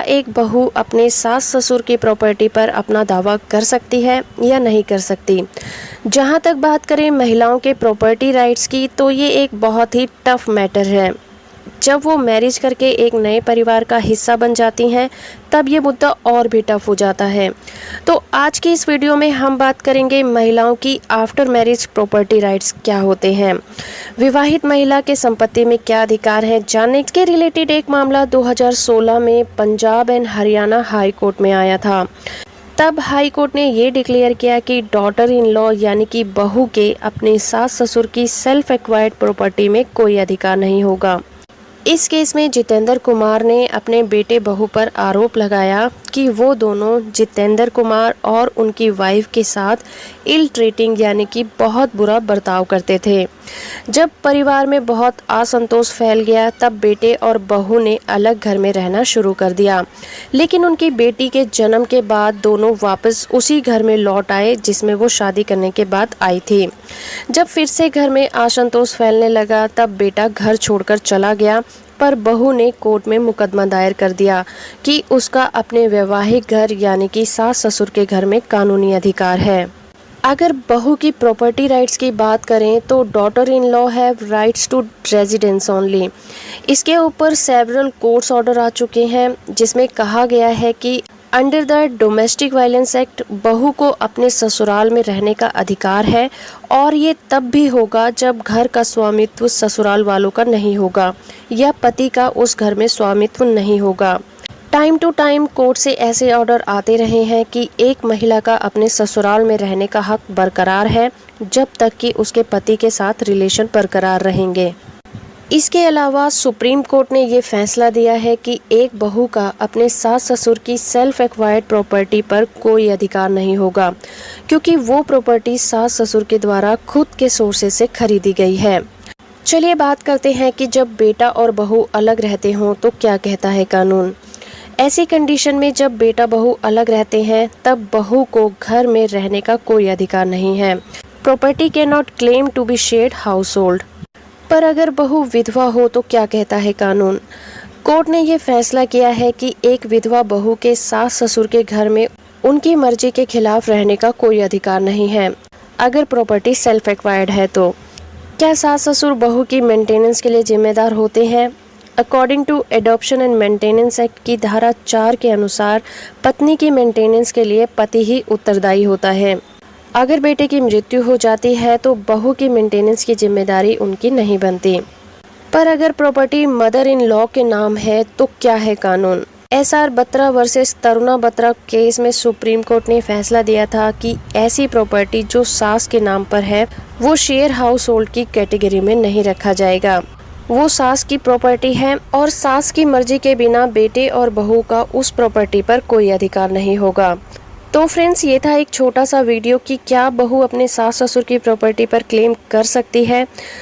एक बहू अपने सास ससुर की प्रॉपर्टी पर अपना दावा कर सकती है या नहीं कर सकती? जहां तक बात करें महिलाओं के प्रॉपर्टी राइट्स की, तो ये एक बहुत ही टफ मैटर है। जब वो मैरिज करके एक नए परिवार का हिस्सा बन जाती हैं, तब ये मुद्दा और भी टफ हो जाता है। तो आज की इस वीडियो में हम बात करेंगे महिलाओं की आफ्टर मैरिज प्रॉपर्टी राइट्स क्या होते हैं, विवाहित महिला के संपत्ति में क्या अधिकार हैं। जानने के रिलेटेड एक मामला 2016 में Punjab and Haryana high court में आया था। तब हाई कोर्ट ने ये डिक्लेयर किया कि डॉटर इन लॉ यानी कि बहू के अपने सास ससुर की सेल्फ एक्वायर्ड प्रॉपर्टी में कोई अधिकार नहीं होगा। इस केस में जितेंद्र कुमार ने अपने बेटे बहू पर आरोप लगाया कि वो दोनों जितेंद्र कुमार और उनकी वाइफ के साथ इल ट्रीटिंग यानी कि बहुत बुरा बर्ताव करते थे। जब परिवार में बहुत असंतोष फैल गया, तब बेटे और बहू ने अलग घर में रहना शुरू कर दिया। लेकिन उनकी बेटी के जन्म के बाद दोनों वापस उसी घर में लौट आए जिसमें वो शादी करने के बाद आई थी। जब फिर से घर में असंतोष फैलने लगा, तब बेटा घर छोड़कर चला गया, पर बहू ने कोर्ट में मुकदमा दायर कर दिया कि उसका अपने वैवाहिक घर यानी कि सास ससुर के घर में कानूनी अधिकार है। अगर बहू की प्रॉपर्टी राइट्स की बात करें तो daughter in law have rights to residence only. इसके ऊपर सेवरल कोर्ट्स ऑर्डर आ चुके हैं, जिसमें कहा गया है कि under the domestic violence act बहू को अपने ससुराल में रहने का अधिकार है, और ये तब भी होगा जब घर का स्वामित्व ससुराल वालों का नहीं होगा या पति का उस घर में स्वामित्व नहीं होगा। टाइम टू टाइम कोर्ट से ऐसे ऑर्डर आते रहे हैं कि एक महिला का अपने ससुराल में रहने का हक बरकरार है जब तक कि उसके पति के साथ रिलेशन बरकरार रहेंगे। इसके अलावा सुप्रीम कोर्ट ने ये फैसला दिया है कि एक बहू का अपने सास ससुर की सेल्फ एक्वायर्ड प्रॉपर्टी पर कोई अधिकार नहीं होगा, क्योंकि वो प्रॉपर्टी सास ससुर के द्वारा खुद के सोर्सेज से खरीदी गई है। चलिए बात करते हैं कि जब बेटा और बहू अलग रहते हों तो क्या कहता है कानून। ऐसी कंडीशन में जब बेटा बहू अलग रहते हैं, तब बहू को घर में रहने का कोई अधिकार नहीं है। Property can not claim to be shared household. पर अगर बहू विधवा हो तो क्या कहता है कानून। कोर्ट ने ये फैसला किया है कि एक विधवा बहू के सास ससुर के घर में उनकी मर्जी के खिलाफ रहने का कोई अधिकार नहीं है, अगर प्रॉपर्टी सेल्फ एक्वायर्ड है तो। क्या सास ससुर बहू की मेंटेनेंस के लिए जिम्मेदार होते हैं? According to adoption and maintenance act की धारा 4 के अनुसार पत्नी की मेंटेनेंस के लिए पति ही उत्तरदायी होता है। अगर बेटे की मृत्यु हो जाती है तो बहू की मेंटेनेंस की जिम्मेदारी उनकी नहीं बनती। पर अगर प्रॉपर्टी मदर इन लॉ के नाम है तो क्या है कानून। SR Batra versus Taruna Batra case में सुप्रीम कोर्ट ने फैसला दिया था कि ऐसी प्रॉपर्टी जो सास के नाम पर है वो शेयर हाउस होल्ड की कैटेगरी में नहीं रखा जाएगा। वो सास की प्रॉपर्टी है और सास की मर्जी के बिना बेटे और बहू का उस प्रॉपर्टी पर कोई अधिकार नहीं होगा। तो फ्रेंड्स, ये था एक छोटा सा वीडियो कि क्या बहू अपने सास ससुर की प्रॉपर्टी पर क्लेम कर सकती है।